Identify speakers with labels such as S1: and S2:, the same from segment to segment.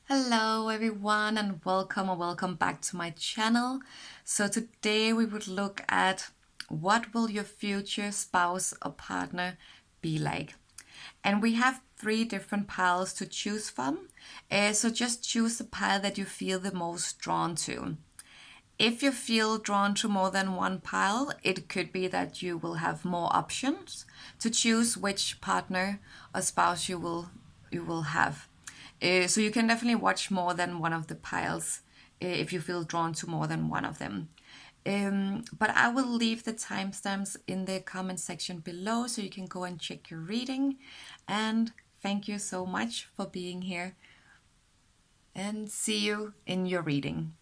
S1: Hello everyone and welcome or welcome back to my channel. So today we would look at what will your future spouse or partner be like. And we have three different piles to choose from. So just choose the pile that you feel the most drawn to. If you feel drawn to more than one pile, it could be that you will have more options to choose which partner or spouse you will have. So you can definitely watch more than one of the piles if you feel drawn to more than one of them. But I will leave the timestamps in the comment section below so you can go and check your reading. And thank you so much for being here. And see you in your reading.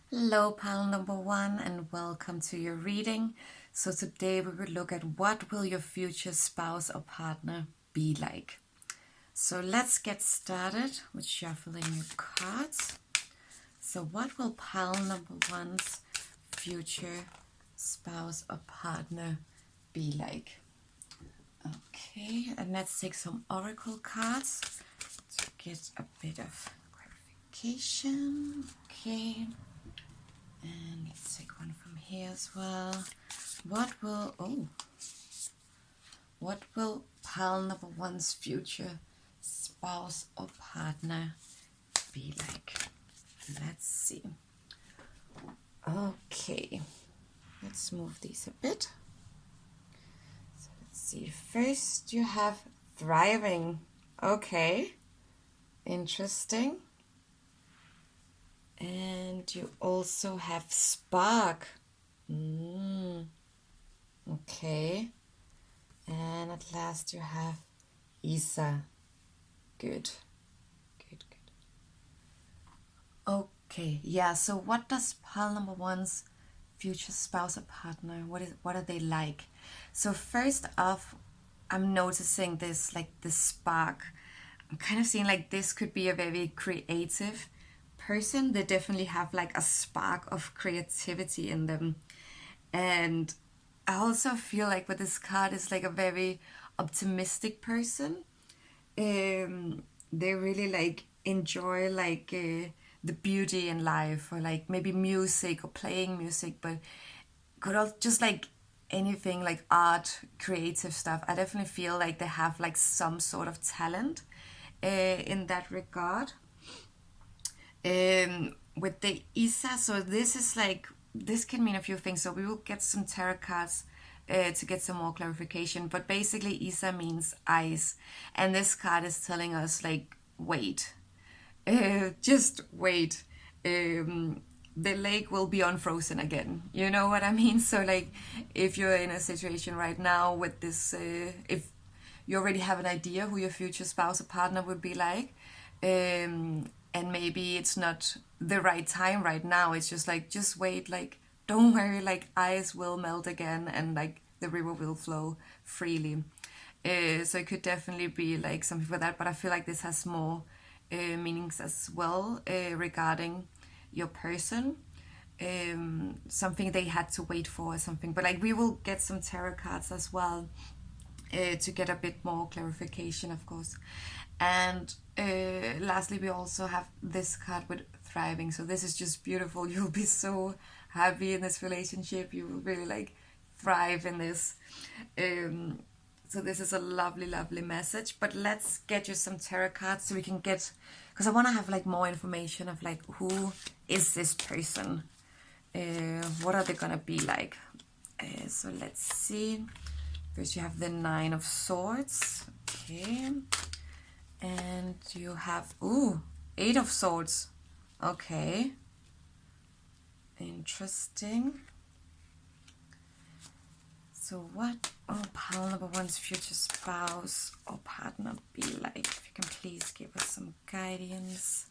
S1: Hello, pile number one, and welcome to your reading. So today we will look at what will your future spouse or partner be like. So let's get started with shuffling your cards. So what will pile number one's future spouse or partner be like? Okay, and let's take some oracle cards to get a bit of clarification. Okay. And let's take one from here as well. What will pile number one's future spouse or partner be like? Let's see. Okay, let's move these a bit. So let's see. First, you have thriving. Okay, interesting. And you also have spark. Okay. And at last you have Isa. Good. Good. Okay, yeah, so what does pile number one's future spouse or partner, what are they like? So first off, I'm noticing this, like this spark. I'm kind of seeing like this could be a very creative person. They definitely have like a spark of creativity in them. And I also feel like with this card is like a very optimistic person. They really like enjoy like the beauty in life, or like maybe music or playing music, but could also just like anything like art, creative stuff. I definitely feel like they have like some sort of talent in that regard. With the Isa, so this is like, this can mean a few things. So we will get some tarot cards to get some more clarification. But basically, Isa means ice, and this card is telling us like, wait, just wait. The lake will be unfrozen again. You know what I mean? So like, if you're in a situation right now with this, if you already have an idea who your future spouse or partner would be like, and maybe it's not the right time right now, it's just like, just wait, like don't worry, like ice will melt again and like the river will flow freely. So it could definitely be like something for that, but I feel like this has more meanings as well regarding your person. Something they had to wait for or something, but like we will get some tarot cards as well to get a bit more clarification, of course. And lastly, we also have this card with thriving. So this is just beautiful. You'll be so happy in this relationship. You will really like thrive in this. So this is a lovely, lovely message. But let's get you some tarot cards so we can get, because I want to have like more information of like, who is this person? What are they gonna be like? So let's see. First you have the Nine of Swords. Okay. And you have, Eight of Swords. Okay. Interesting. So what will pile number one's future spouse or partner be like? If you can please give us some guidance.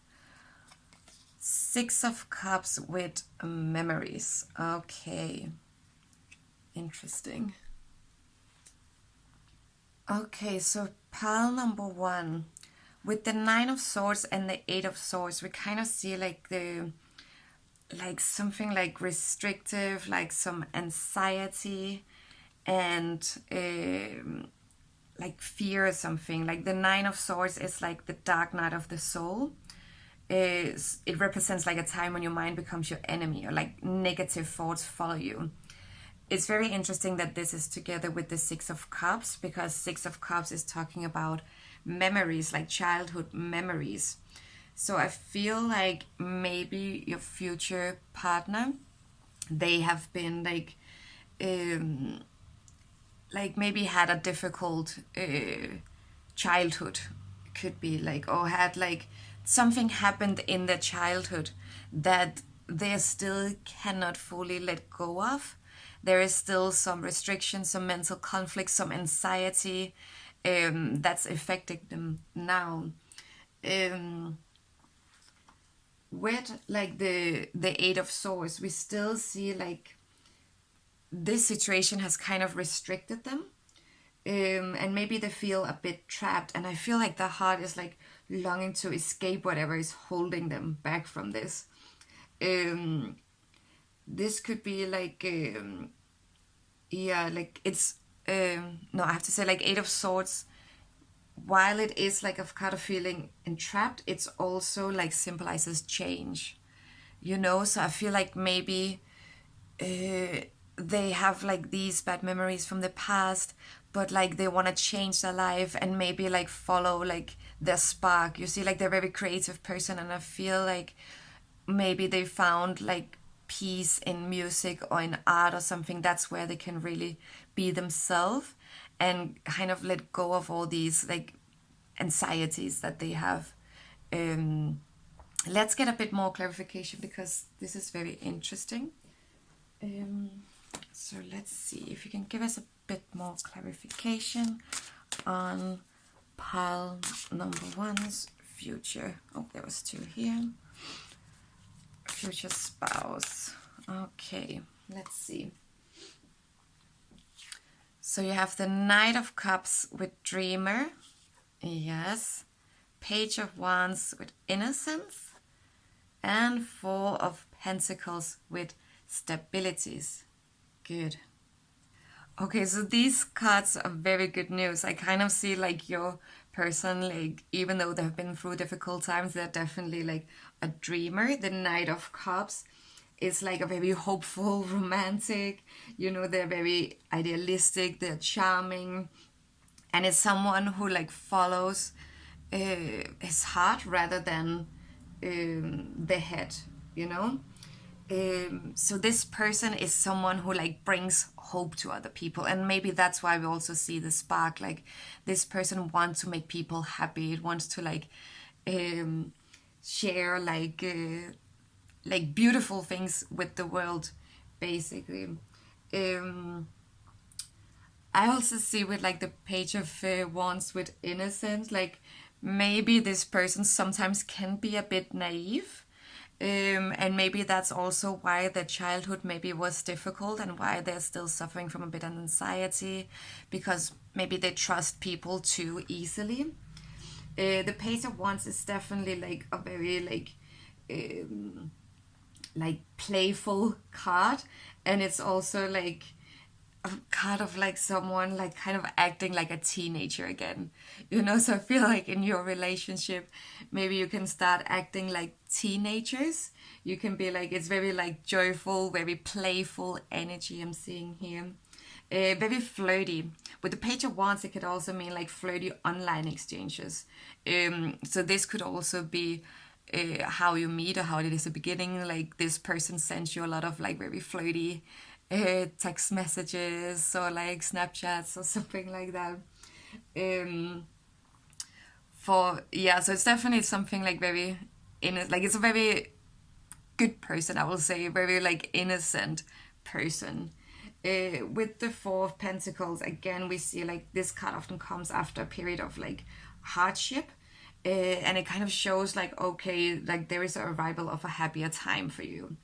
S1: Six of Cups with memories. Okay. Interesting. Okay, so pile number one, with the Nine of Swords and the Eight of Swords, we kind of see like something like restrictive, like some anxiety, and like fear or something. Like the Nine of Swords is like the dark night of the soul. Is it represents like a time when your mind becomes your enemy, or like negative thoughts follow you. It's very interesting that this is together with the Six of Cups, because Six of Cups is talking about memories, like childhood memories. So I feel like maybe your future partner, they have been um, like maybe had a difficult childhood, could be like, or had like something happened in their childhood that they still cannot fully let go of. There is still some restrictions, some mental conflict, some anxiety that's affecting them now. um, with like the Eight of Swords, we still see like this situation has kind of restricted them, and maybe they feel a bit trapped, and I feel like the heart is like longing to escape whatever is holding them back from this. um this could be like yeah, like it's no, I have to say, like Eight of Swords, while it is like a kind of feeling entrapped, it's also like symbolizes change, you know. So I feel like maybe they have like these bad memories from the past, but like they want to change their life and maybe like follow like their spark. You see, like they're a very creative person, and I feel like maybe they found like peace in music or in art or something. That's where they can really be themselves and kind of let go of all these like anxieties that they have. um let's get a bit more clarification, because this is very interesting. um so let's see if you can give us a bit more clarification on pile number one's future. Oh, there was two here. Future spouse. Okay, let's see. So you have the Knight of Cups with Dreamer. Yes. Page of Wands with Innocence. And Four of Pentacles with Stabilities. Good. Okay, so these cards are very good news. I kind of see like your person, like even though they've been through difficult times, they're definitely like a dreamer. The Knight of Cups is like a very hopeful, romantic, you know, they're very idealistic, they're charming, and it's someone who like follows his heart rather than the head, you know. So this person is someone who like brings hope to other people, and maybe that's why we also see the spark. Like this person wants to make people happy. It wants to um, share like beautiful things with the world, basically. um, I also see with like the Page of Wands with Innocence, like maybe this person sometimes can be a bit naive. And maybe that's also why their childhood maybe was difficult and why they're still suffering from a bit of anxiety, because maybe they trust people too easily. The Page of Wands is definitely like a very like playful card, and it's also like a card of like someone like kind of acting like a teenager again, you know. So I feel like in your relationship maybe you can start acting like teenagers. You can be like, it's very like joyful, very playful energy I'm seeing here. Very flirty. With the Page of Wands, it could also mean like flirty online exchanges. So this could also be how you meet or how it is at the beginning. Like this person sends you a lot of like very flirty text messages or like Snapchats or something like that. Um, for yeah, so it's definitely something like very like it's a very good person, I will say, a very like innocent person. With the Four of Pentacles, again, we see like this card often comes after a period of like hardship. And it kind of shows like, okay, like there is a arrival of a happier time for you.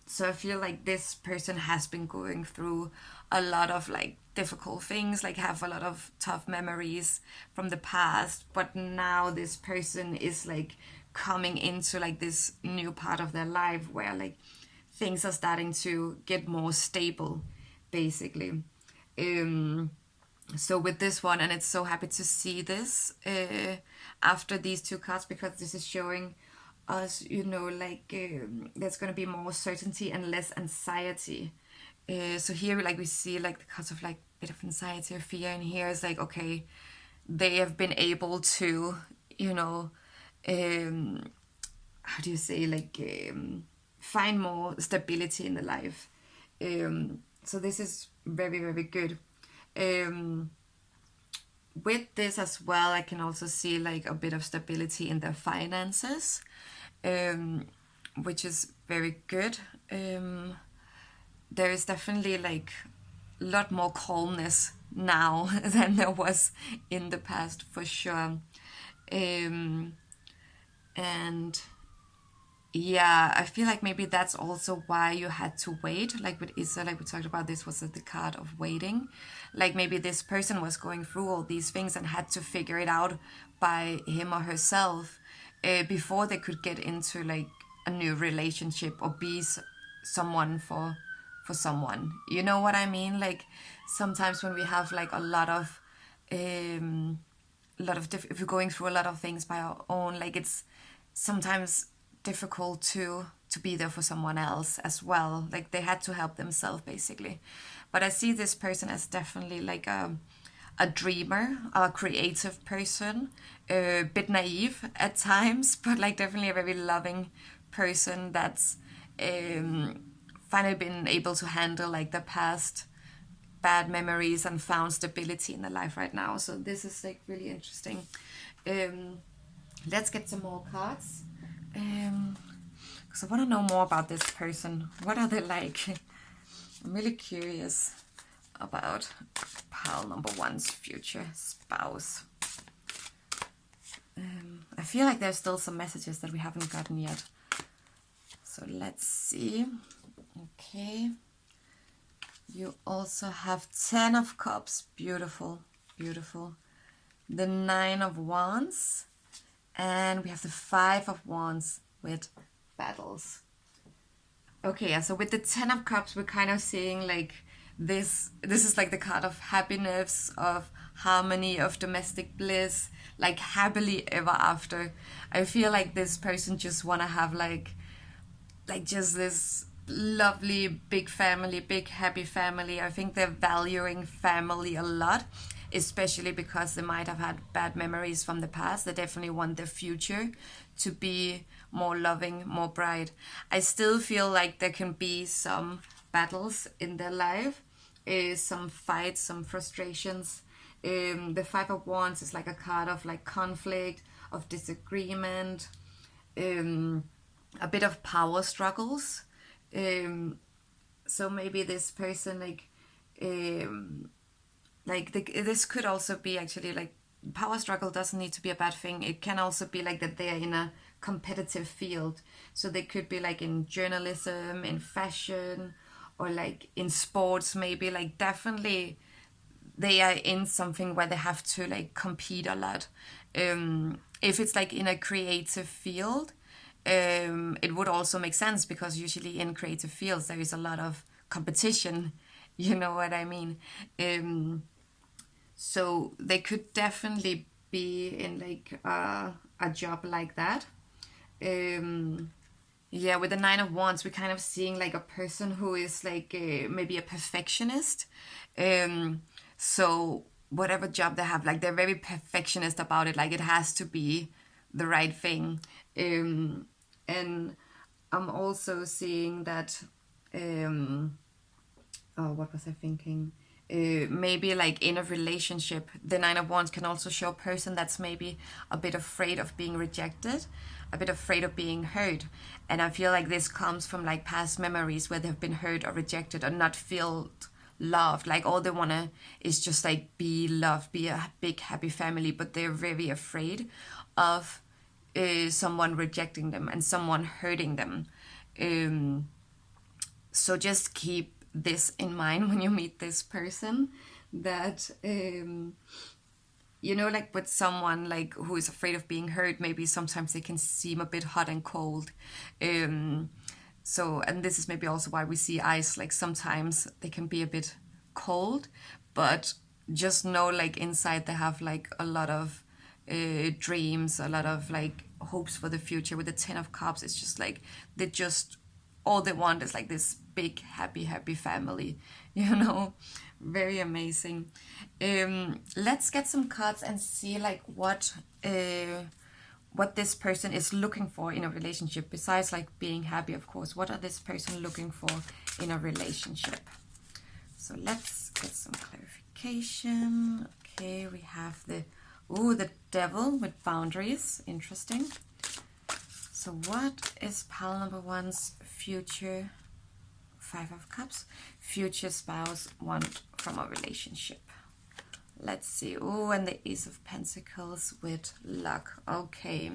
S1: So I feel like this person has been going through a lot of like difficult things, like have a lot of tough memories from the past, but now this person is like coming into like this new part of their life where like things are starting to get more stable, basically. um So with this one, and it's so happy to see this after these two cards, because this is showing us, like there's going to be more certainty and less anxiety. So here, like we see like the cards of like bit of anxiety or fear, and here is like, okay, they have been able to, you know, um, how do you say, like find more stability in the life. So this is very, very good. Um, with this as well, I can also see like a bit of stability in their finances, um, which is very good. There is definitely like a lot more calmness now than there was in the past, for sure. Um, and yeah, I feel like maybe that's also why you had to wait. Like with Issa, like we talked about, this was the card of waiting. Like maybe this person was going through all these things and had to figure it out by him or herself before they could get into like a new relationship or be someone for someone. You know what I mean? Like sometimes when we have like if we're going through a lot of things by our own, like it's sometimes difficult to be there for someone else as well. Like they had to help themselves basically. But I see this person as definitely like a dreamer, a creative person, a bit naive at times, but like definitely a very loving person that's um, finally been able to handle like the past bad memories and found stability in their life right now. So this is like really interesting. Um, let's get some more cards. Because I want to know more about this person. What are they like? I'm really curious about pile number one's future spouse. I feel like there's still some messages that we haven't gotten yet. So let's see. Okay. You also have 10 of Cups. Beautiful, beautiful. The 9 of Wands. And we have the 5 of Wands with battles. Okay, so with the 10 of Cups, we're kind of seeing like this is like the card of happiness, of harmony, of domestic bliss, like happily ever after. I feel like this person just want to have like just this lovely big family, big happy family. I think they're valuing family a lot, especially because they might have had bad memories from the past. They definitely want their future to be more loving, more bright. I still feel like there can be some battles in their life, some fights, some frustrations. The 5 of Wands is like a card of like conflict, of disagreement, a bit of power struggles. So maybe this person this could also be actually like power struggle doesn't need to be a bad thing. It can also be like that they are in a competitive field. So they could be like in journalism, in fashion, or like in sports maybe. Like definitely they are in something where they have to like compete a lot. If it's like in a creative field, it would also make sense because usually in creative fields there is a lot of competition. You know what I mean? So they could definitely be in like a job like that. Yeah, with the 9 of Wands, we're kind of seeing like a person who is like maybe a perfectionist. So whatever job they have, like they're very perfectionist about it. Like it has to be the right thing. And I'm also seeing that. Oh, what was I thinking? Maybe like in a relationship, the 9 of Wands can also show a person that's maybe a bit afraid of being rejected, a bit afraid of being hurt. And I feel like this comes from like past memories where they've been hurt or rejected or not felt loved. Like all they want to is just like be loved, be a big happy family, but they're very afraid of someone rejecting them and someone hurting them. So just keep this in mind when you meet this person, that like with someone like who is afraid of being hurt, maybe sometimes they can seem a bit hot and cold. So, and this is maybe also why we see ice, like sometimes they can be a bit cold, but just know like inside they have like a lot of dreams, a lot of like hopes for the future. With the Ten of Cups, it's just like they just all they want is like this big happy family, you know. Very amazing. Let's get some cards and see like what this person is looking for in a relationship, besides like being happy, of course. What are this person looking for in a relationship? So let's get some clarification. Okay, we have the devil with boundaries. Interesting. So what is pile number one's future, Five of Cups, future spouse want from a relationship? Let's see. Oh, and the Ace of Pentacles with luck. Okay.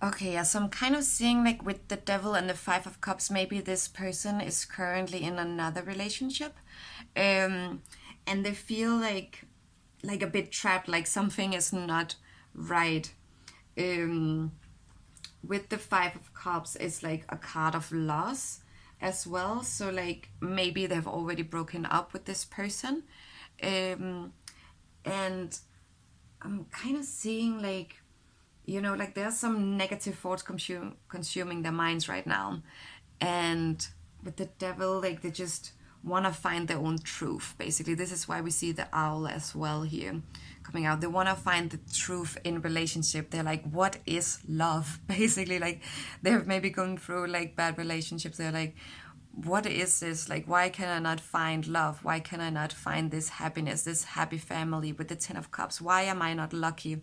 S1: Okay, yeah, so I'm kind of seeing like with the devil and the Five of Cups, maybe this person is currently in another relationship. And they feel like a bit trapped, like something is not right. With the Five of Cups, it's like a card of loss as well. So like maybe they've already broken up with this person. And I'm kind of seeing like, you know, like there's some negative thoughts consuming their minds right now. And with the devil, like they just want to find their own truth, basically. This is why we see the owl as well here coming out. They want to find the truth in relationship. They're like, what is love? Basically, like they're maybe going through like bad relationships. They're like, what is this? Like, why can I not find love? Why can I not find this happiness, this happy family with the Ten of Cups? Why am I not lucky?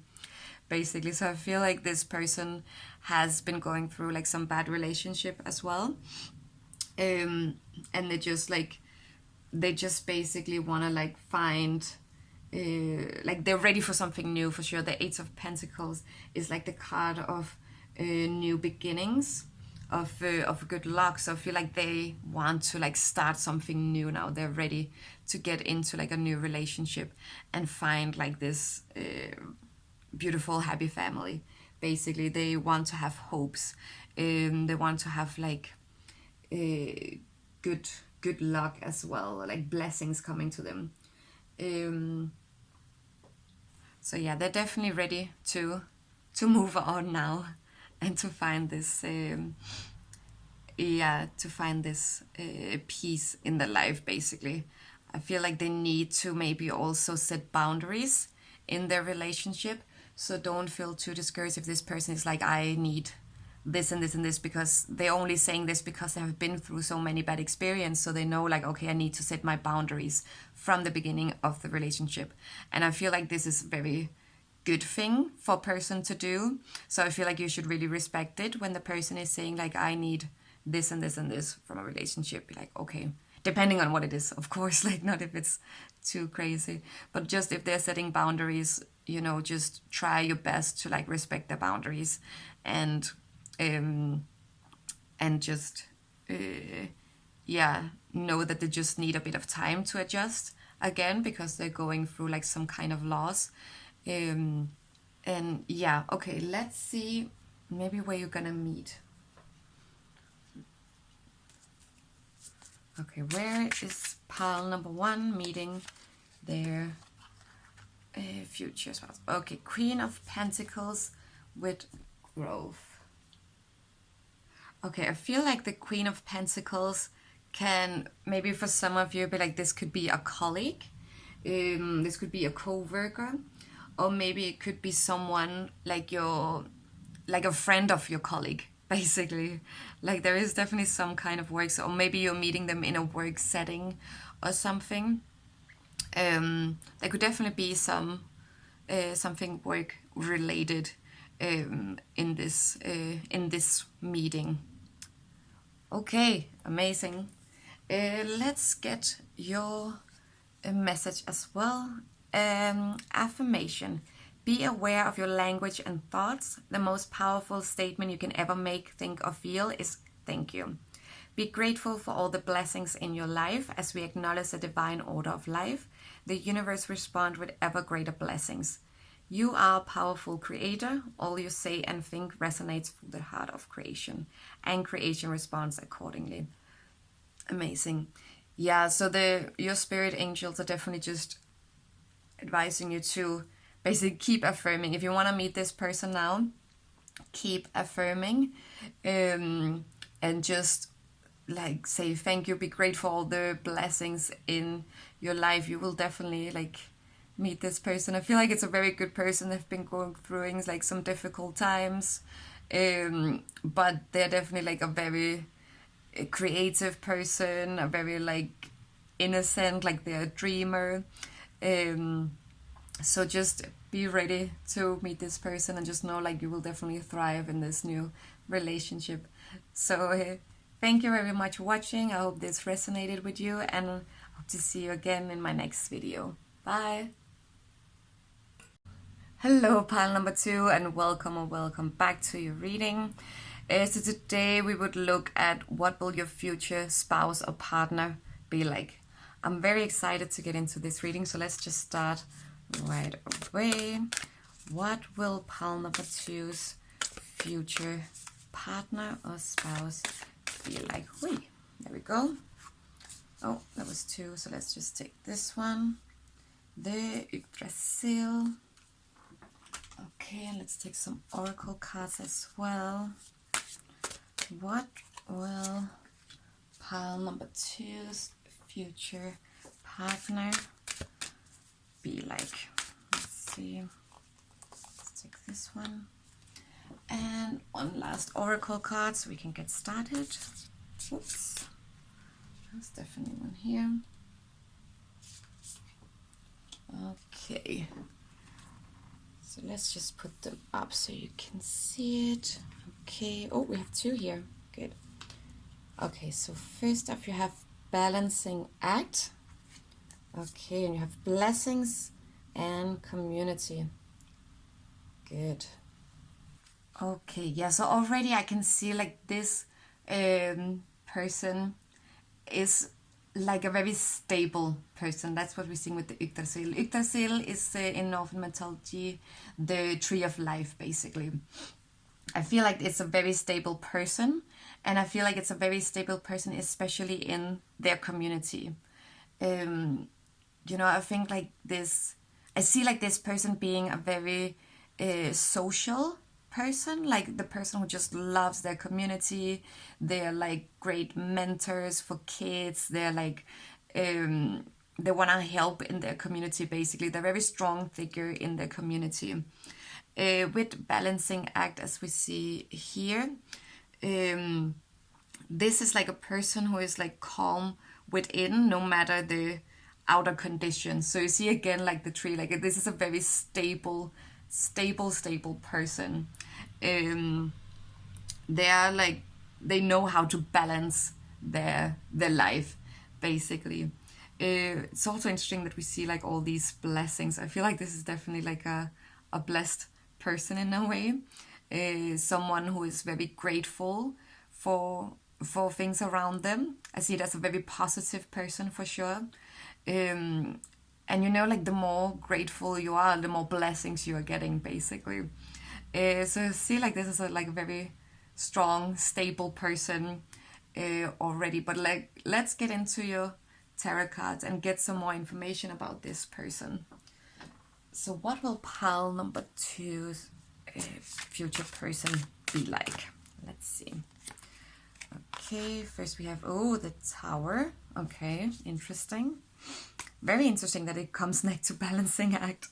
S1: Basically, so I feel like this person has been going through like some bad relationship as well. And they just basically want to like find like they're ready for something new for sure. The Eight of Pentacles is like the card of new beginnings, of good luck. So I feel like they want to like start something new now. They're ready to get into like a new relationship and find like this beautiful happy family. Basically, they want to have hopes. They want to have like good luck as well, like blessings coming to them. So yeah, they're definitely ready to move on now and to find this peace in their life. Basically, I feel like they need to maybe also set boundaries in their relationship. So don't feel too discouraged if this person is like, I need this and this and this, because they're only saying this because they have been through so many bad experiences. So they know like, okay, I need to set my boundaries from the beginning of the relationship. And I feel like this is a very good thing for a person to do. So I feel like you should really respect it when the person is saying like, I need this and this and this from a relationship. Be like, okay, depending on what it is, of course, like not if it's too crazy, but just if they're setting boundaries, you know, just try your best to like respect their boundaries and just know that they just need a bit of time to adjust again, because they're going through like some kind of loss. And yeah, okay, let's see maybe where you're gonna meet. Okay, where is pile number one meeting their future spouse? Okay, Queen of Pentacles with growth. Okay, I feel like the Queen of Pentacles can maybe for some of you be like, this could be a colleague, this could be a co-worker, or maybe it could be someone like a friend of your colleague, basically. Like there is definitely some kind of work, or maybe you're meeting them in a work setting or something. There could definitely be something work related in this meeting. Okay, amazing. Let's get your message as well. Affirmation. Be aware of your language and thoughts. The most powerful statement you can ever make, think, or feel is thank you. Be grateful for all the blessings in your life. As we acknowledge the divine order of life, the universe responds with ever greater blessings. You are a powerful creator. All you say and think resonates through the heart of creation, and creation responds accordingly. Amazing. Yeah, so your spirit angels are definitely just advising you to basically keep affirming. If you want to meet this person now, keep affirming, and just like say thank you, be grateful for all the blessings in your life. You will definitely like meet this person. I feel like it's a very good person. They've been going through like some difficult times, but they're definitely like a very creative person, a very like innocent, like they're a dreamer. um so just be ready to meet this person and just know like you will definitely thrive in this new relationship. So thank you very much for watching. I hope this resonated with you, and hope to see you again in my next video. Bye. Hello, pile number 2, and welcome or welcome back to your reading. So today we would look at what will your future spouse or partner be like. I'm very excited to get into this reading, so let's just start right away. What will pile number 2's future partner or spouse be like? Wait, there we go. Oh, that was 2, so let's just take this one. The Yggdrasil. Okay, and let's take some oracle cards as well. What will pile number 2's future partner be like? Let's see. Let's take this one. And one last oracle card so we can get started. Oops. There's definitely one here. Okay. So let's just put them up so you can see it. Okay. Oh, we have 2 here. Good. Okay, so first up you have balancing act. Okay, and you have blessings and community. Good. Okay, yeah, so already I can see like this person is like a very stable person. That's what we're seeing with the Yggdrasil. Yggdrasil is in Northern mythology the tree of life, basically. I feel like it's a very stable person, and I feel like it's a very stable person, especially in their community. I think like this, I see like this person being a very social person, like the person who just loves their community. They're like great mentors for kids. They're like, they want to help in their community, basically. They're a very strong figure in their community. With balancing act, as we see here, this is like a person who is like calm within, no matter the outer conditions. So you see again like the tree, like this is a very stable person. They are like, they know how to balance their life, basically. It's also interesting that we see like all these blessings. I feel like this is definitely like a blessed person in a way. Someone who is very grateful for things around them. I see it as a very positive person for sure. And like the more grateful you are, the more blessings you are getting, basically. So I see like this is a very strong, stable person already. But like, let's get into your tarot cards and get some more information about this person. So what will pile number 2's future person be like? Let's see. Okay, first we have, the Tower. Okay, interesting. Very interesting that it comes next to balancing act.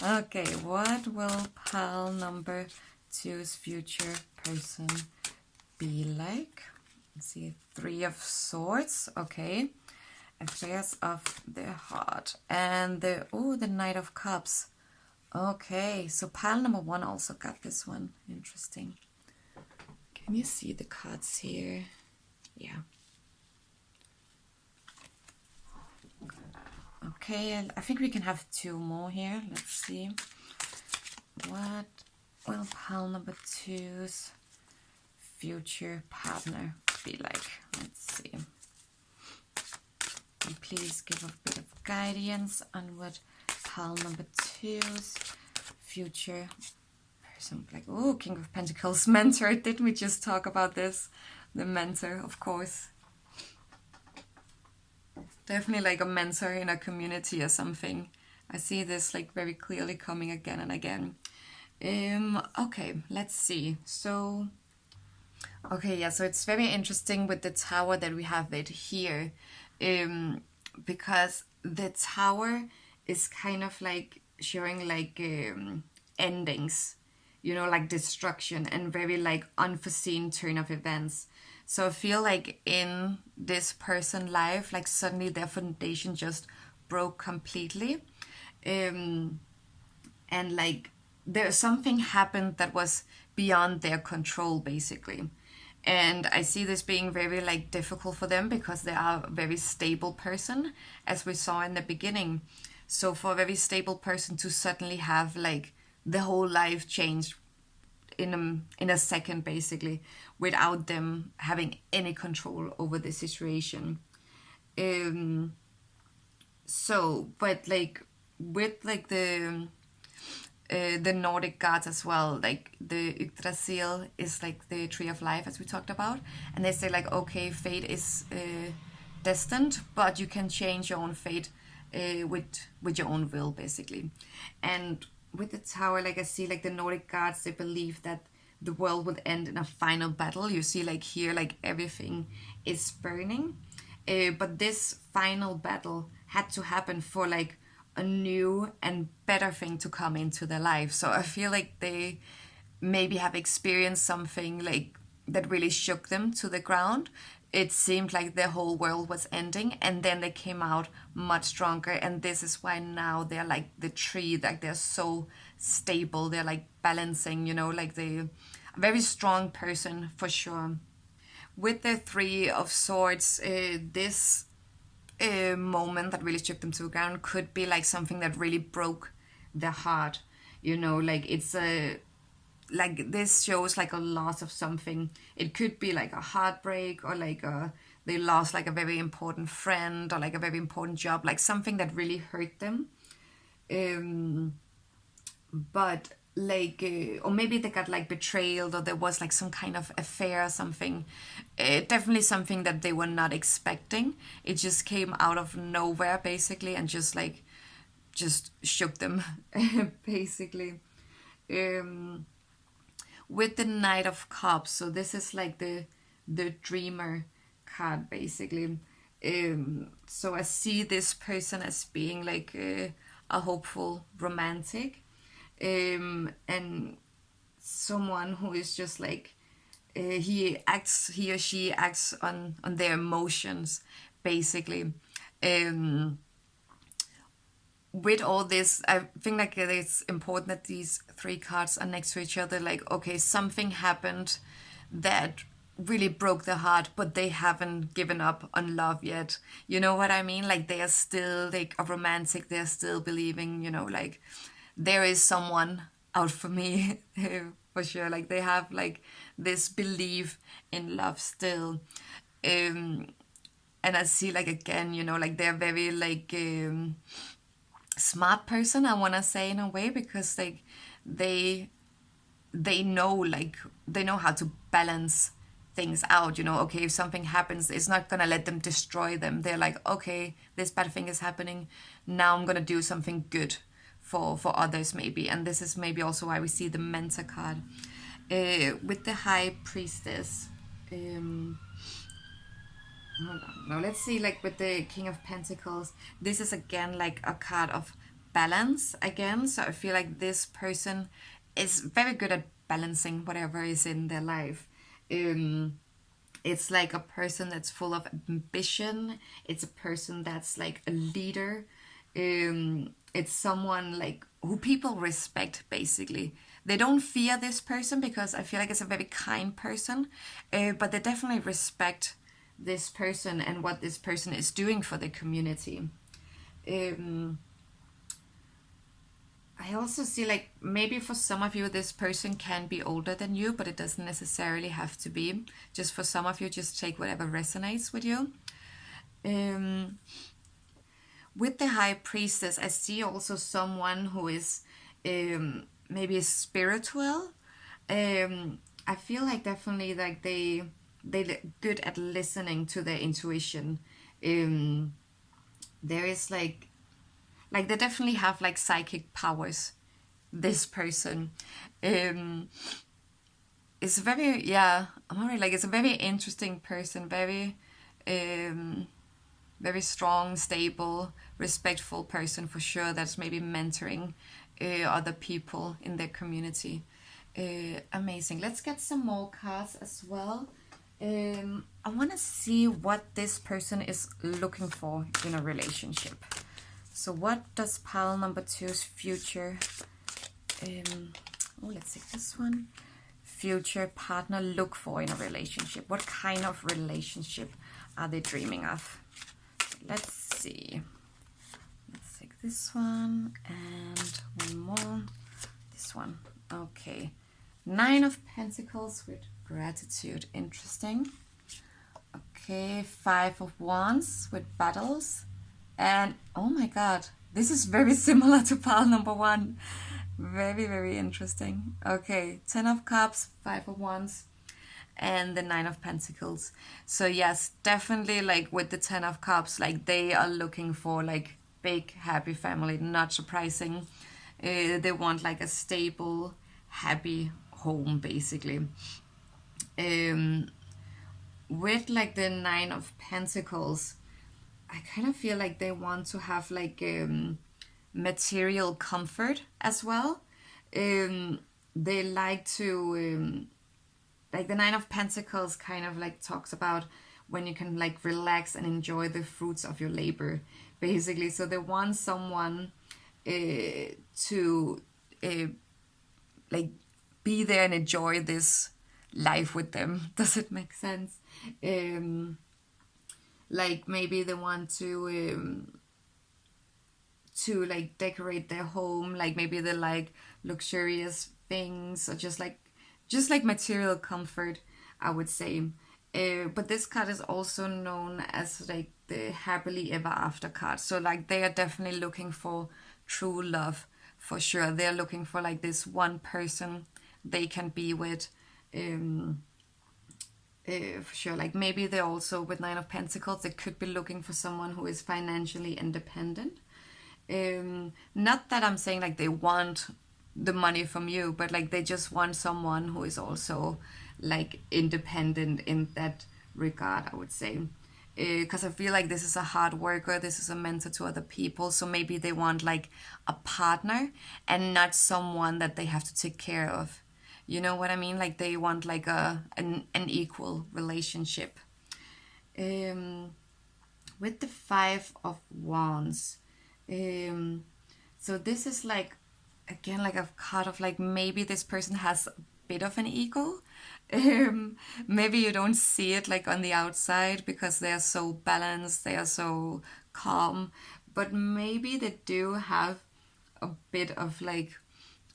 S1: Okay, what will pile number 2's future person be like? Let's see, 3 of Swords. Okay, affairs of the heart, and the Knight of Cups. Okay, so pile number 1 also got this one. Interesting. Can you see the cards here? Yeah. Okay, I think we can have 2 more here. Let's see. What will pile number 2's future partner be like? Let's see. And please give a bit of guidance on what pile number 2's future person like. Oh, King of Pentacles, mentor. Didn't we just talk about this? The mentor, of course. Definitely like a mentor in a community or something. I see this like very clearly coming again and again. Okay, let's see. So, okay, yeah, so it's very interesting with the tower that we have it here. Um, because the tower is kind of like showing like endings, like destruction and very like unforeseen turn of events. So I feel like in this person life, like suddenly their foundation just broke completely. Um, and like there something happened that was beyond their control basically, and I see this being very like difficult for them because they are a very stable person, as we saw in the beginning. So for a very stable person to suddenly have like the whole life changed in a second basically, without them having any control over the situation. um but like with like the Nordic gods as well. Like the Yggdrasil is like the tree of life, as we talked about, and they say like, okay, fate is destined, but you can change your own fate with your own will, basically. And with the tower, like I see, like the Nordic gods, they believe that the world would end in a final battle. You see, like here, like everything is burning, but this final battle had to happen for like a new and better thing to come into their life. So I feel like they maybe have experienced something like that really shook them to the ground. It seemed like their whole world was ending, and then they came out much stronger. And this is why now they're like the tree, like they're so stable. They're like balancing, like they a very strong person for sure. With the Three of Swords, this moment that really shook them to the ground could be like something that really broke their heart. Like it's a like this shows like a loss of something. It could be like a heartbreak, or like they lost like a very important friend, or like a very important job, like something that really hurt them. Um, but like or maybe they got like betrayed, or there was like some kind of affair or something. Definitely something that they were not expecting. It just came out of nowhere basically, and just shook them basically. um with the Knight of Cups, so this is like the dreamer card basically. So I see this person as being like a hopeful romantic, and someone who is just like he or she acts on their emotions basically. um with all this, I think like it's important that these three cards are next to each other. Like, okay, something happened that really broke their heart, but they haven't given up on love yet. You know what I mean? Like they are still like a romantic. They're still believing. Like there is someone out for me for sure. Like they have like this belief in love still. Um, and I see like again, like they're very like smart person, I want to say, in a way, because they they know, like they know how to balance things out. Okay, if something happens, it's not gonna let them destroy them. They're like, okay, this bad thing is happening, now I'm gonna do something good for others, maybe. And this is maybe also why we see the mentor card with the high priestess. um Hold on. Now let's see, like with the King of Pentacles, this is again like a card of balance again. So I feel like this person is very good at balancing whatever is in their life. Um, it's like a person that's full of ambition. It's a person that's like a leader. It's someone like who people respect basically. They don't fear this person because I feel like it's a very kind person, but they definitely respect this person and what this person is doing for the community. Um, I also see like maybe for some of you this person can be older than you, but it doesn't necessarily have to be. Just for some of you, just take whatever resonates with you. Um, with the High Priestess, I see also someone who is maybe spiritual. I feel like definitely like they good at listening to their intuition. Um, there is like they definitely have like psychic powers, this person. um it's very, yeah, I'm already like, it's a very interesting person, very um very strong, stable, respectful person for sure, that's maybe mentoring other people in their community. Amazing. Let's get some more cards as well. I want to see what this person is looking for in a relationship. So what does pile number two's future, let's take this one, future partner look for in a relationship? What kind of relationship are they dreaming of? Let's see. Let's take this one and one more. This one. Okay. Nine of Pentacles with gratitude. Interesting. Okay. Five of Wands with battles. And oh my god, this is very similar to pile number one. Very, very interesting. Okay. 10 of Cups, 5 of Wands, and the Nine of Pentacles. So yes, definitely like with the 10 of Cups, like they are looking for like big happy family. Not surprising. They want like a stable happy home basically. um with like the Nine of Pentacles, I kind of feel like they want to have like material comfort as well. They like to like the Nine of Pentacles kind of like talks about when you can like relax and enjoy the fruits of your labor, basically. So they want someone to uh, like be there and enjoy this life with them. Does it make sense? Like maybe they want to like decorate their home, like maybe they like luxurious things, or just like material comfort, I would say. But this card is also known as like the happily ever after card, so like they are definitely looking for true love for sure. They're looking for like this one person they can be with. um for sure, like maybe they're also with Nine of Pentacles, they could be looking for someone who is financially independent. Not that I'm saying like they want the money from you, but like they just want someone who is also like independent in that regard, I would say. Because I feel like this is a hard worker, this is a mentor to other people, so maybe they want like a partner and not someone that they have to take care of. You know what I mean? Like they want like an equal relationship. Um, with the Five of Wands, um, so this is like, again, like a card of like maybe this person has a bit of an ego. Maybe you don't see it like on the outside because they are so balanced, they are so calm, but maybe they do have a bit of like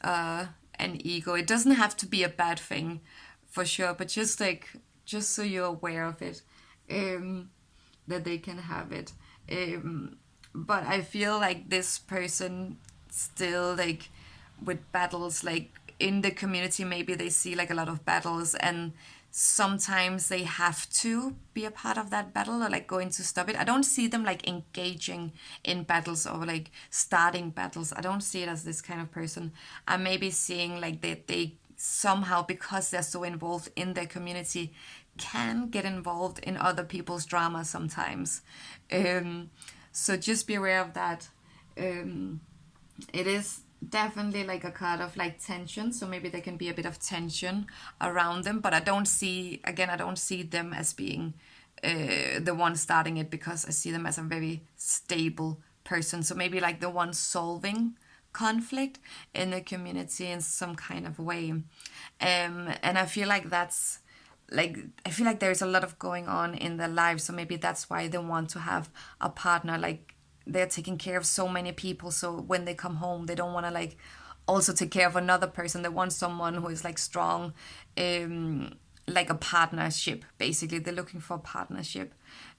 S1: uh an ego. It doesn't have to be a bad thing for sure, but just like, just so you're aware of it, um that they can have it. But I feel like this person still like with battles, like in the community, maybe they see like a lot of battles, and sometimes they have to be a part of that battle or like going to stop it. I don't see them like engaging in battles or like starting battles. I don't see it as this kind of person. I'm maybe seeing like they somehow, because they're so involved in their community, can get involved in other people's drama sometimes. um so just be aware of that. It is definitely like a card of like tension, so maybe there can be a bit of tension around them, but I don't see, again, I don't see them as being the one starting it, because I see them as a very stable person, so maybe like the one solving conflict in the community in some kind of way. And I feel like that's like, I feel like there's a lot of going on in their lives, so maybe that's why they want to have a partner. Like they're taking care of so many people, so when they come home they don't want to like also take care of another person. They want someone who is like strong, like a partnership, basically. They're looking for a partnership.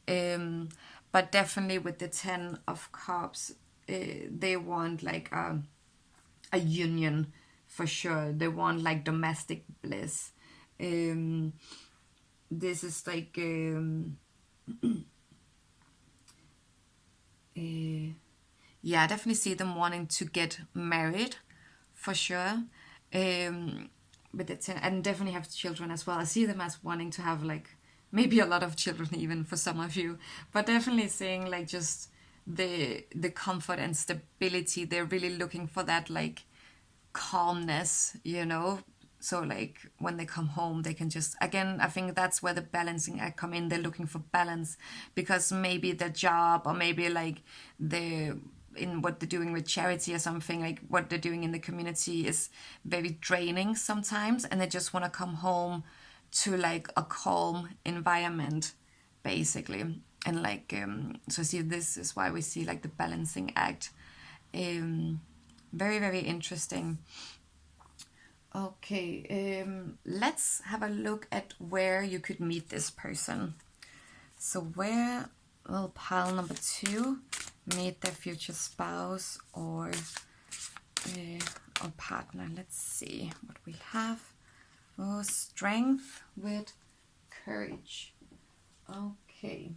S1: But definitely with the 10 of Cups, they want like a union for sure. They want like domestic bliss. um this is like Yeah, I definitely see them wanting to get married, for sure. But it's and definitely have children as well. I see them as wanting to have like maybe a lot of children even for some of you, but definitely seeing like just the comfort and stability. They're really looking for that like calmness, you know. So like when they come home, they can just again. I think that's where the balancing act come in. They're looking for balance because maybe the job or maybe like the in what they're doing with charity or something like what they're doing in the community is very draining sometimes, and they just want to come home to like a calm environment, basically. And like so see, this is why we see like the balancing act. Very very interesting. Okay, let's have a look at where you could meet this person. So where will pile number 2 meet their future spouse or partner? Let's see what we have. Oh, strength with courage. Okay.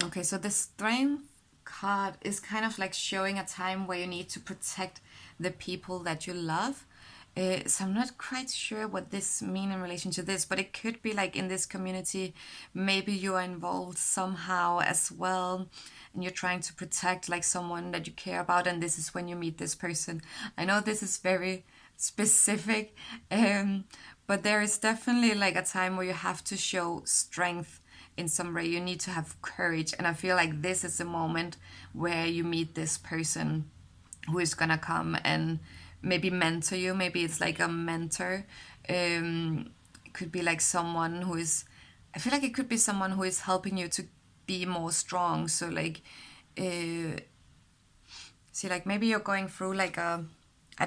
S1: Okay, so the strength card is kind of like showing a time where you need to protect the people that you love. So I'm not quite sure what this means in relation to this, but it could be like in this community, maybe you are involved somehow as well, and you're trying to protect like someone that you care about, and this is when you meet this person. I know this is very specific, but there is definitely like a time where you have to show strength in some way. You need to have courage, and I feel like this is the moment where you meet this person who is gonna come and maybe mentor you. Maybe it's like a mentor. It could be like someone who is, I feel like it could be someone who is helping you to be more strong. So like see, like maybe you're going through like a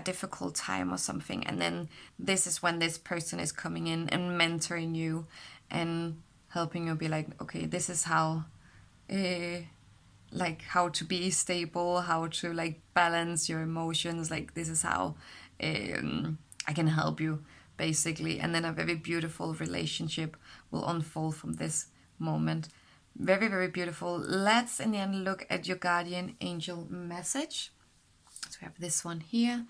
S1: difficult time or something, and then this is when this person is coming in and mentoring you and helping you be like, okay, this is how like how to be stable, how to like balance your emotions, like this is how I can help you, basically. And then a very beautiful relationship will unfold from this moment. Very very beautiful. Let's in the end look at your guardian angel message. So we have this one here.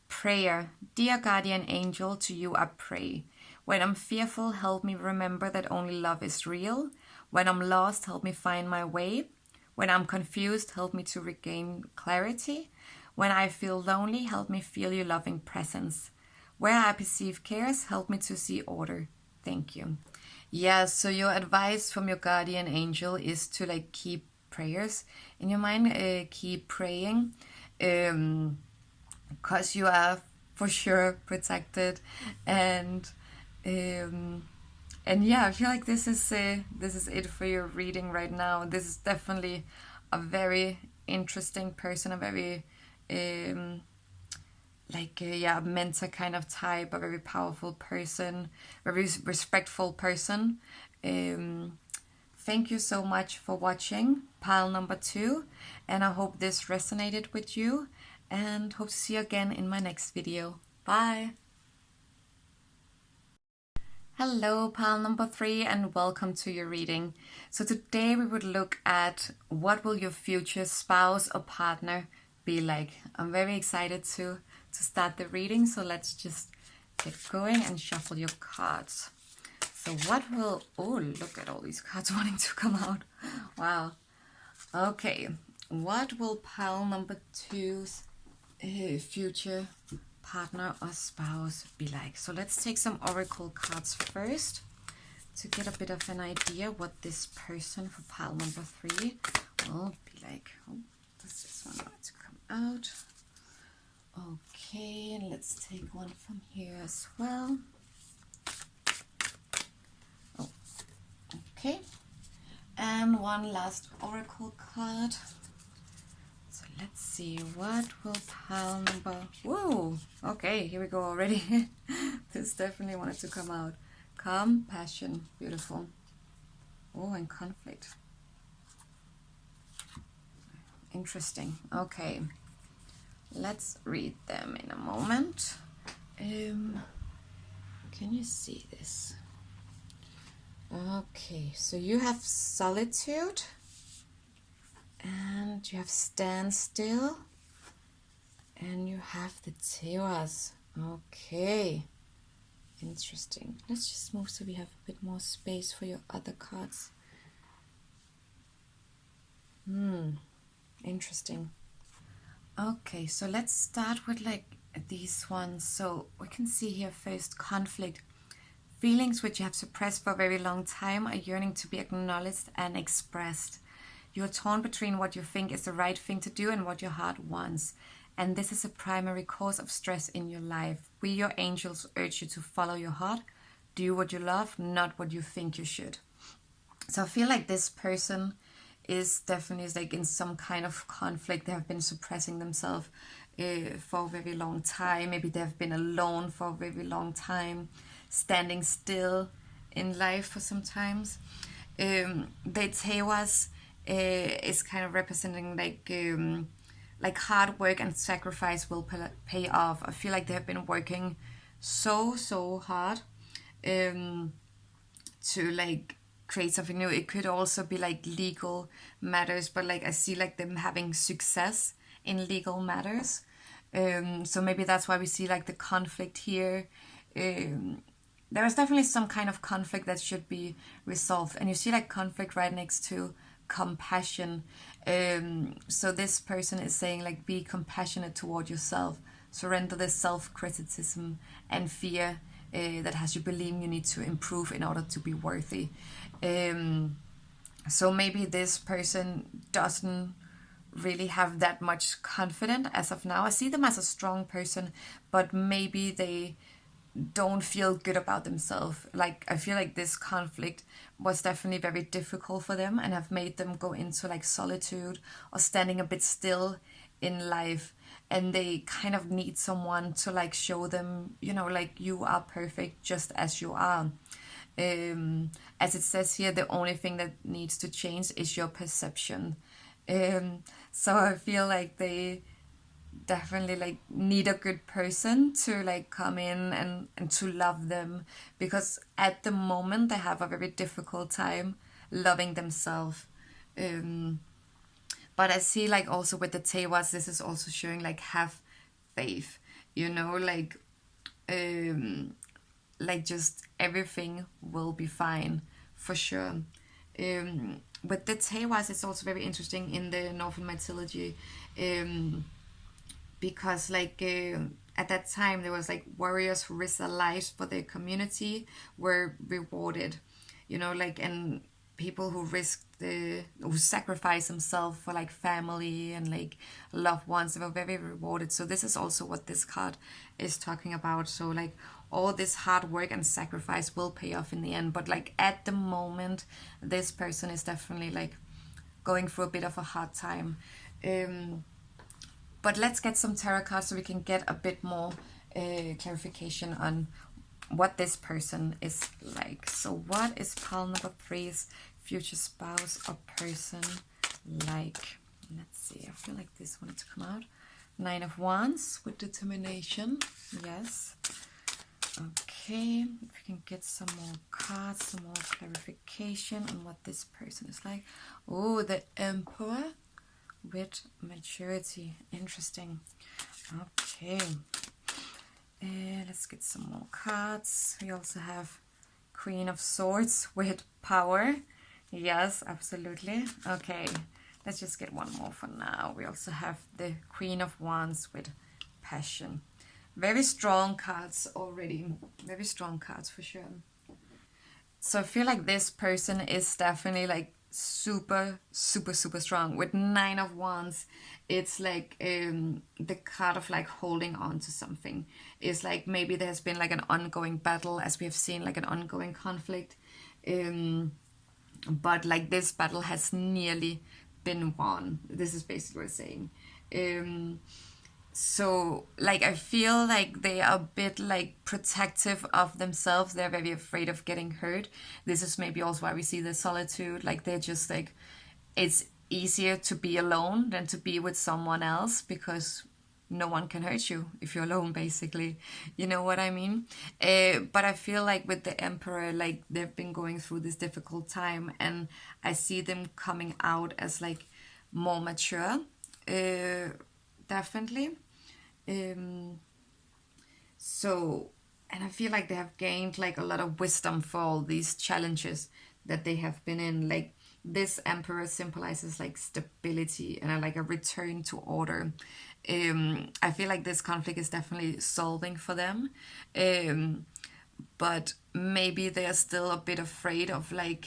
S1: Prayer. Dear guardian angel, to you I pray. When I'm fearful, help me remember that only love is real. When I'm lost, help me find my way. When I'm confused, help me to regain clarity. When I feel lonely, help me feel your loving presence. Where I perceive chaos, help me to see order. Thank you. Yeah, so your advice from your guardian angel is to like keep prayers in your mind, keep praying, because you are for sure protected, and yeah, I feel like this is it for your reading right now. This is definitely a very interesting person, a very yeah, mentor kind of type, a very powerful person, very respectful person. Thank you so much for watching pile number 2, and I hope this resonated with you, and hope to see you again in my next video. Bye! Hello, pile number 3, and welcome to your reading. So today we would look at what will your future spouse or partner be like. I'm very excited to start the reading, so let's just get going and shuffle your cards. So what will, oh, look at all these cards wanting to come out. Wow. Okay, what will pile number 2's future partner or spouse be like? So let's take some oracle cards first to get a bit of an idea what this person for pile number 3 will be like. Oh, does this one want to come out? Okay, and let's take one from here as well. Oh, okay, and one last oracle card. So let's see, what will pile number... Whoa, okay, here we go already. This definitely wanted to come out. Compassion, beautiful. Oh, and conflict. Interesting. Okay, let's read them in a moment. Can you see this? Okay, so you have solitude And you have stand still. And you have the Tewas. Okay. Interesting. Let's just move so we have a bit more space for your other cards. Interesting. Okay, so let's start with like these ones. So we can see here first conflict. Feelings which you have suppressed for a very long time are yearning to be acknowledged and expressed. You're torn between what you think is the right thing to do and what your heart wants. And this is a primary cause of stress in your life. We, your angels, urge you to follow your heart, do what you love, not what you think you should. So I feel like this person is definitely like in some kind of conflict. They have been suppressing themselves for a very long time. Maybe they have been alone for a very long time, standing still in life for some times. The Tewas is kind of representing like hard work and sacrifice will pay off. I feel like they have been working so hard to like create something new. It could also be like legal matters, but like I see like them having success in legal matters. So maybe that's why we see like the conflict here. There is definitely some kind of conflict that should be resolved, and you see like conflict right next to compassion. So this person is saying like be compassionate toward yourself, surrender the self-criticism and fear that has you believing you need to improve in order to be worthy. So maybe this person doesn't really have that much confidence as of now. I see them as a strong person, but maybe they don't feel good about themselves. Like I feel like this conflict was definitely very difficult for them and have made them go into like solitude or standing a bit still in life, and they kind of need someone to like show them, you know, like you are perfect just as you are. As it says here, the only thing that needs to change is your perception. So I feel like they definitely like need a good person to like come in and to love them, because at the moment they have a very difficult time loving themselves. But I see like also with the Tewas, this is also showing like have faith, you know, like just everything will be fine for sure. With the Tewas, it's also very interesting in the Northern mythology, because at that time there was like warriors who risked their lives for their community were rewarded, you know, like, and people who sacrifice themselves for like family and like loved ones, they were very rewarded. So this is also what this card is talking about. So like all this hard work and sacrifice will pay off in the end, but like at the moment this person is definitely like going through a bit of a hard time. But let's get some tarot cards so we can get a bit more clarification on what this person is like. So what is pile number 3's future spouse or person like? Let's see. I feel like this wanted to come out. 9 of Wands with determination. Yes. Okay. If we can get some more cards, some more clarification on what this person is like. Oh, the Emperor with maturity. Interesting. Okay. Let's get some more cards. We also have Queen of Swords with power. Yes, absolutely. Okay, let's just get one more for now. We also have the Queen of Wands with passion. Very strong cards already. Very strong cards for sure. So I feel like this person is definitely like super strong. With 9 of Wands, it's like the card of like holding on to something. It's like maybe there's been like an ongoing battle, as we have seen, like an ongoing conflict, but like this battle has nearly been won. This is basically what it's saying. So like I feel like they are a bit like protective of themselves. They're very afraid of getting hurt. This is maybe also why we see the solitude. Like they're just like, it's easier to be alone than to be with someone else, because no one can hurt you if you're alone, basically. You know what I mean? But I feel like with the Emperor, like they've been going through this difficult time, and I see them coming out as like more mature, uh, definitely. Um, so, and I feel like they have gained like a lot of wisdom for all these challenges that they have been in. Like this emperor symbolizes like stability and like a return to order. I feel like this conflict is definitely solving for them. Um, but maybe they are still a bit afraid of like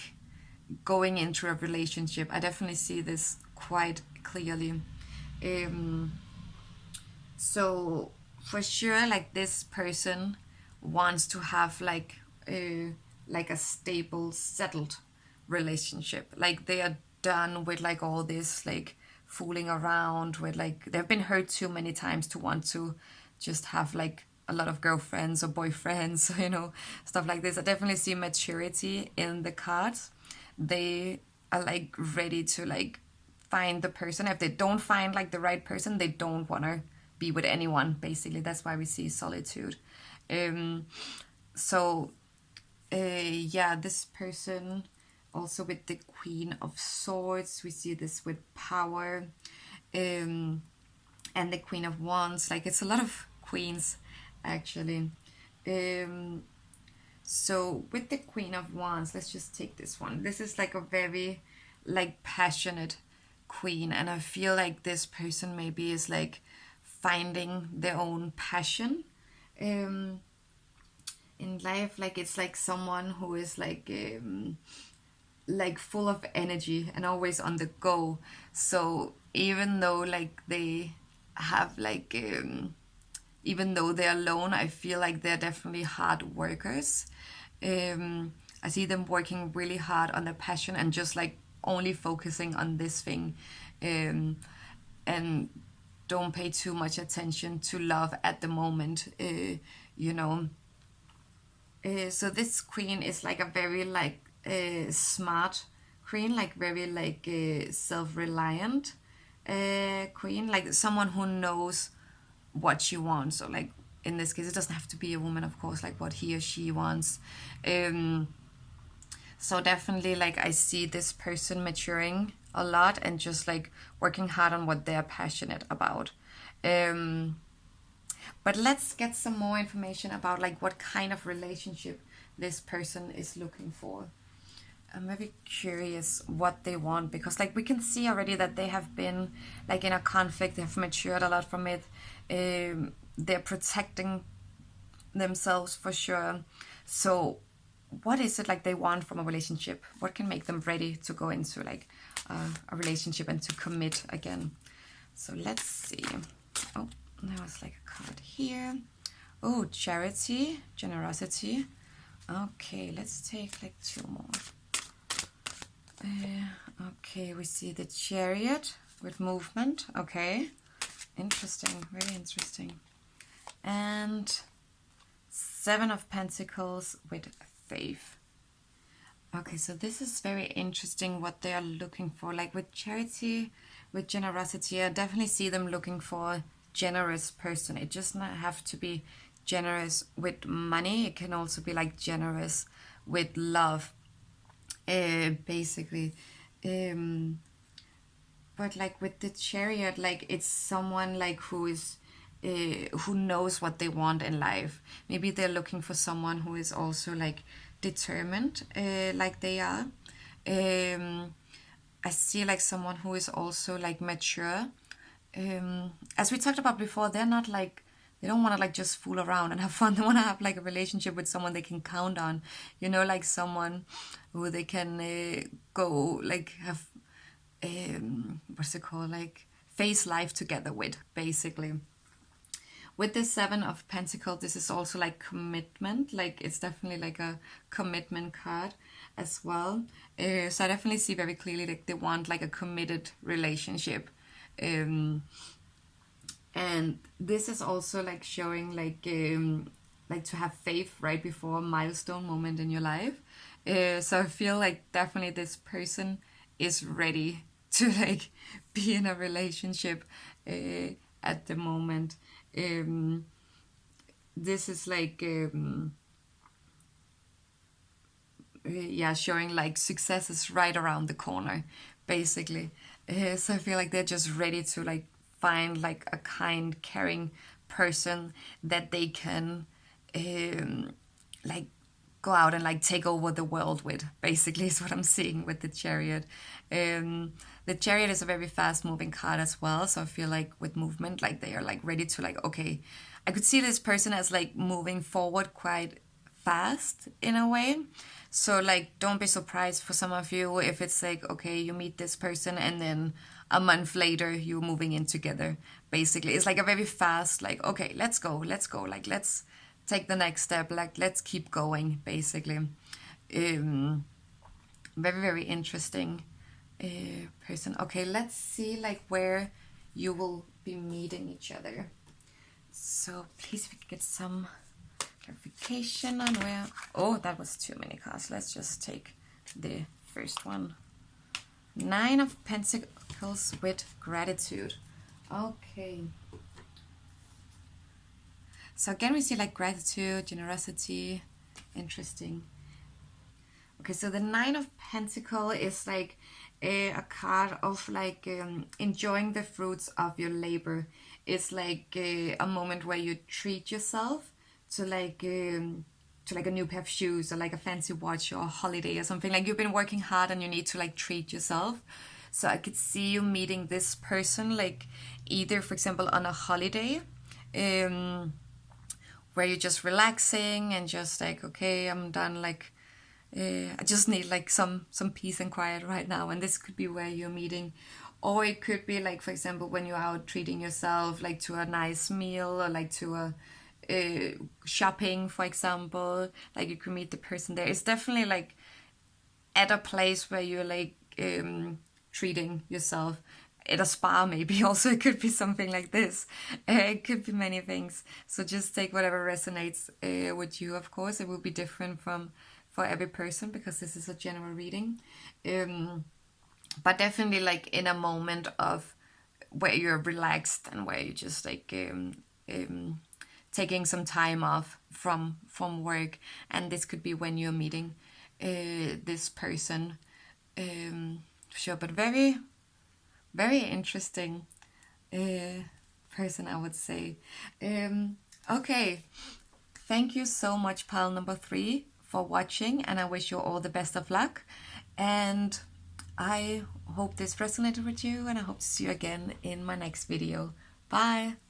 S1: going into a relationship. I definitely see this quite clearly. Um, so for sure, like this person wants to have like a stable, settled relationship. Like they are done with like all this like fooling around with like they've been hurt too many times to want to just have like a lot of girlfriends or boyfriends, stuff like this. I definitely see maturity in the cards. They are like ready to like find the person. If they don't find like the right person, they don't want to be with anyone. Basically, that's why we see solitude. Um, so yeah, this person also with the Queen of Swords, we see this with power, um, and the Queen of Wands. Like it's a lot of queens, actually. Um, so with the Queen of Wands, let's just take this one. This is like a very like passionate queen, and I feel like this person maybe is like finding their own passion um in life. Like it's like someone who is like full of energy and always on the go. So even though like they have even though they're alone, I feel like they're definitely hard workers. I see them working really hard on their passion and just like only focusing on this thing, um, and don't pay too much attention to love at the moment. You know, so this queen is like a very like smart queen, like very like self-reliant queen, like someone who knows what she wants. So like in this case, it doesn't have to be a woman, of course, like what he or she wants. So definitely like I see this person maturing a lot and just like working hard on what they're passionate about. um but let's get some more information about like what kind of relationship this person is looking for. I'm very curious what they want, because like we can see already that they have been like in a conflict, they have matured a lot from it. They're protecting themselves for sure. So what is it like they want from a relationship? What can make them ready to go into like a relationship and to commit again? So let's see. Oh, there was like a card here. Oh, charity, generosity. Okay, let's take like two more. Okay, we see the Chariot with movement. Okay, interesting, very interesting. And Seven of Pentacles with faith. Okay, so this is very interesting what they are looking for. Like with charity, with generosity, I definitely see them looking for a generous person. It just not have to be generous with money. It can also be like generous with love, basically. But like with the Chariot, like it's someone like who knows what they want in life. Maybe they're looking for someone who is also like determined, like they are. I see like someone who is also like mature. As we talked about before, they're not like, they don't want to like just fool around and have fun. They want to have like a relationship with someone they can count on, like someone who they can go like have what's it called, like face life together with, basically. With the Seven of Pentacles, this is also like commitment. Like it's definitely like a commitment card as well. So I definitely see very clearly that they want like a committed relationship. And this is also like showing like to have faith right before a milestone moment in your life. So I feel like definitely this person is ready to like be in a relationship at the moment. This is like yeah, showing like success is right around the corner, basically. So I feel like they're just ready to like find like a kind, caring person that they can like go out and like take over the world with, basically is what I'm seeing with the Chariot. The Chariot is a very fast moving card as well, so I feel like with movement, like they are like ready to like, okay, I could see this person as like moving forward quite fast in a way. So like don't be surprised for some of you if it's like, okay, you meet this person and then a month later you're moving in together. Basically, it's like a very fast, like, okay, let's go, like let's take the next step, like let's keep going, basically. um Very, very interesting person. Okay, let's see like where you will be meeting each other. So please, if we could get some clarification on where. Oh, that was too many cards. Let's just take the first one. 9 of Pentacles with gratitude. Okay. So again, we see like gratitude, generosity. Interesting. Okay, so the 9 of Pentacles is like a card of like enjoying the fruits of your labor. It's like a moment where you treat yourself to like a new pair of shoes or like a fancy watch or a holiday or something. Like you've been working hard and you need to like treat yourself. So I could see you meeting this person like either, for example, on a holiday. Where you're just relaxing and just like, okay, I'm done, like I just need like some peace and quiet right now, and this could be where you're meeting. Or it could be like, for example, when you're out treating yourself like to a nice meal or like to a shopping, for example, like you could meet the person there. It's definitely like at a place where you're like treating yourself, at a spa maybe. Also it could be something like this. It could be many things, so just take whatever resonates with you. Of course it will be different from for every person because this is a general reading, but definitely like in a moment of where you're relaxed and where you just like taking some time off from work, and this could be when you're meeting this person. Sure, but very, very interesting person, I would say. Okay, thank you so much, pile number 3, for watching, and I wish you all the best of luck. And I hope this resonated with you, and I hope to see you again in my next video. Bye!